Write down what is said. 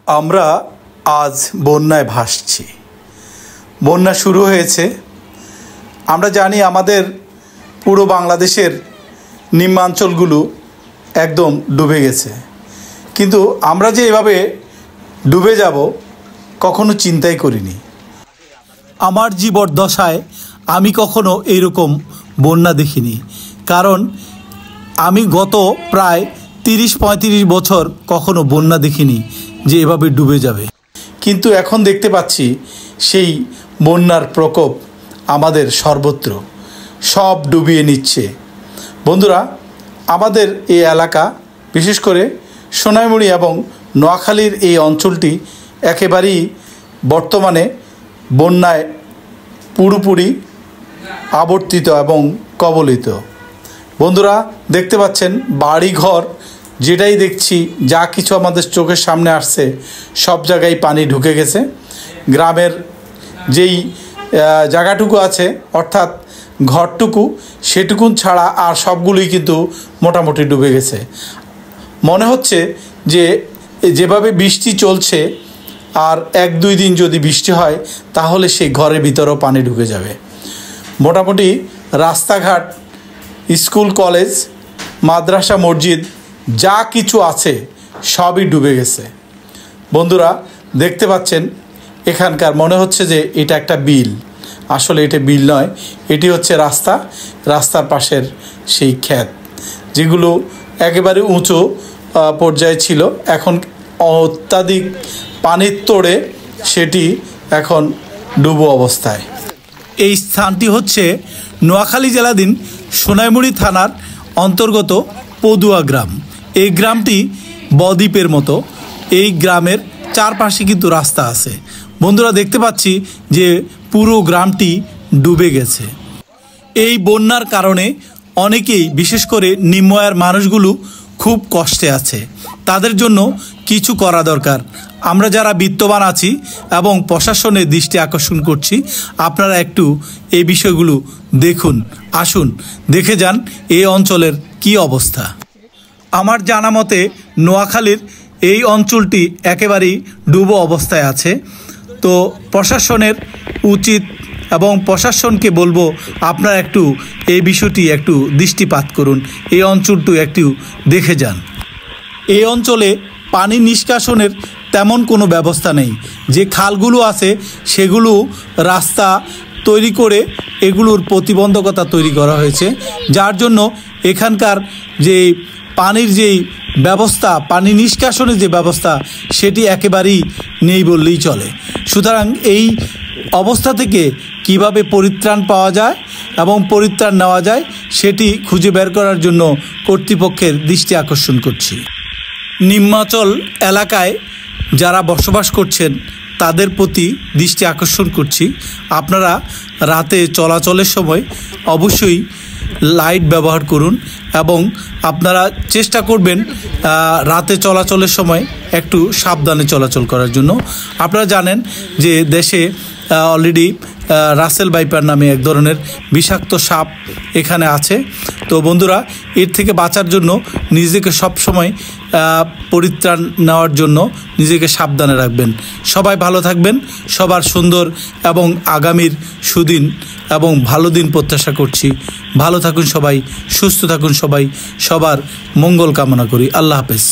আমরা আজ বন্যায় ভাসছি। বন্যা শুরু হয়েছে। আমরা জানি আমাদের পুরো বাংলাদেশের নিম্নাঞ্চলগুলো একদম ডুবে গেছে, কিন্তু আমরা যে এভাবে ডুবে যাব কখনো চিন্তাই করিনি। আমার জীবদ্দশায় আমি কখনো এইরকম বন্যা দেখিনি, কারণ আমি গত প্রায় 30-35 বছর কখনো বন্যা দেখিনি যে এভাবে ডুবে যাবে। কিন্তু এখন দেখতে পাচ্ছি সেই বন্যার প্রকোপ আমাদের সর্বত্র, সব ডুবিয়ে নিচ্ছে। বন্ধুরা, আমাদের এই এলাকা, বিশেষ করে সোনাইমুড়ি এবং নোয়াখালীর এই অঞ্চলটি একেবারেই বর্তমানে বন্যায় পুরোপুরি আবর্তিত এবং কবলিত। বন্ধুরা, দেখতে পাচ্ছেন বাড়িঘর যেটাই দেখছি, যা কিছু আমাদের চোখের সামনে আসছে সব জায়গায় পানি ঢুকে গেছে। গ্রামের যেই জায়গাটুকু আছে অর্থাৎ ঘরটুকু, সেটুকু ছাড়া আর সবগুলোই কিন্তু মোটামুটি ডুবে গেছে। মনে হচ্ছে যে যেভাবে বৃষ্টি চলছে আর 1-2 দিন যদি বৃষ্টি হয় তাহলে সেই ঘরের ভিতরেও পানি ঢুকে যাবে। মোটামুটি রাস্তাঘাট, স্কুল, কলেজ, মাদ্রাসা, মসজিদ যা কিছু আছে সবই ডুবে গেছে। বন্ধুরা, দেখতে পাচ্ছেন এখানকার মনে হচ্ছে যে এটা একটা বিল। আসলে এটা বিল নয়, এটি হচ্ছে রাস্তা। রাস্তার পাশের সেই ক্ষেত যেগুলো একেবারে উঁচু পর্যায়ে ছিল, এখন অত্যাধিক পানির তোড়ে সেটি এখন ডুবো অবস্থায়। এই স্থানটি হচ্ছে নোয়াখালী জেলাধীন সোনাইমুড়ি থানার অন্তর্গত পদুয়া গ্রাম। এই গ্রামটি বদ্বীপের মতো। এই গ্রামের চারপাশে কিন্তু রাস্তা আছে। বন্ধুরা, দেখতে পাচ্ছি যে পুরো গ্রামটি ডুবে গেছে। এই বন্যার কারণে অনেকেই, বিশেষ করে নিম্ন আয়ের মানুষগুলো খুব কষ্টে আছে। তাদের জন্য কিছু করা দরকার। আমরা যারা বিত্তবান আছি এবং প্রশাসনের দৃষ্টি আকর্ষণ করছি, আপনারা একটু এই বিষয়গুলো দেখুন, আসুন দেখে যান এই অঞ্চলের কি অবস্থা। আমার জানা মতে নোয়াখালীর এই অঞ্চলটি একেবারেই ডুবো অবস্থায় আছে। তো প্রশাসনের উচিত এবং প্রশাসনকে বলবো আপনারা একটু এই বিষয়টি একটু দৃষ্টিপাত করুন, এই অঞ্চলটি একটু দেখে যান। এই অঞ্চলে পানি নিষ্কাশনের তেমন কোনো ব্যবস্থা নেই। যে খালগুলো আছে সেগুলো রাস্তা তৈরি করে এগুলোর প্রতিবন্ধকতা তৈরি করা হয়েছে, যার জন্য এখানকার যে পানির যেই ব্যবস্থা, পানি নিষ্কাশনের যে ব্যবস্থা, সেটি একেবারেই নেই বললেই চলে। সুতরাং এই অবস্থা থেকে কিভাবে পরিত্রাণ পাওয়া যায় এবং পরিত্রাণ নেওয়া যায় সেটি খুঁজে বের করার জন্য কর্তৃপক্ষের দৃষ্টি আকর্ষণ করছি। নিম্নাঞ্চল এলাকায় যারা বসবাস করছেন তাদের প্রতি দৃষ্টি আকর্ষণ করছি, আপনারা রাতে চলাচলের সময় অবশ্যই লাইট ব্যবহার করুন এবং আপনারা চেষ্টা করবেন রাতে চলাচলের সময় একটু সাবধানে চলাচল করার জন্য। আপনারা জানেন যে দেশে অলরেডি রাসেল ভাইপার নামে এক ধরনের বিষাক্ত সাপ এখানে আছে। তো বন্ধুরা, এর থেকে বাঁচার জন্য নিজেকে সবসময় পরিত্রাণ নেওয়ার জন্য নিজেকে সাবধানে রাখবেন। সবাই ভালো থাকবেন, সবার সুন্দর এবং আগামীর সুদিন এবং ভালো দিন প্রত্যাশা করছি। ভালো থাকুন সবাই, সুস্থ থাকুন সবাই, সবার মঙ্গল কামনা করি। আল্লাহ হাফেজ।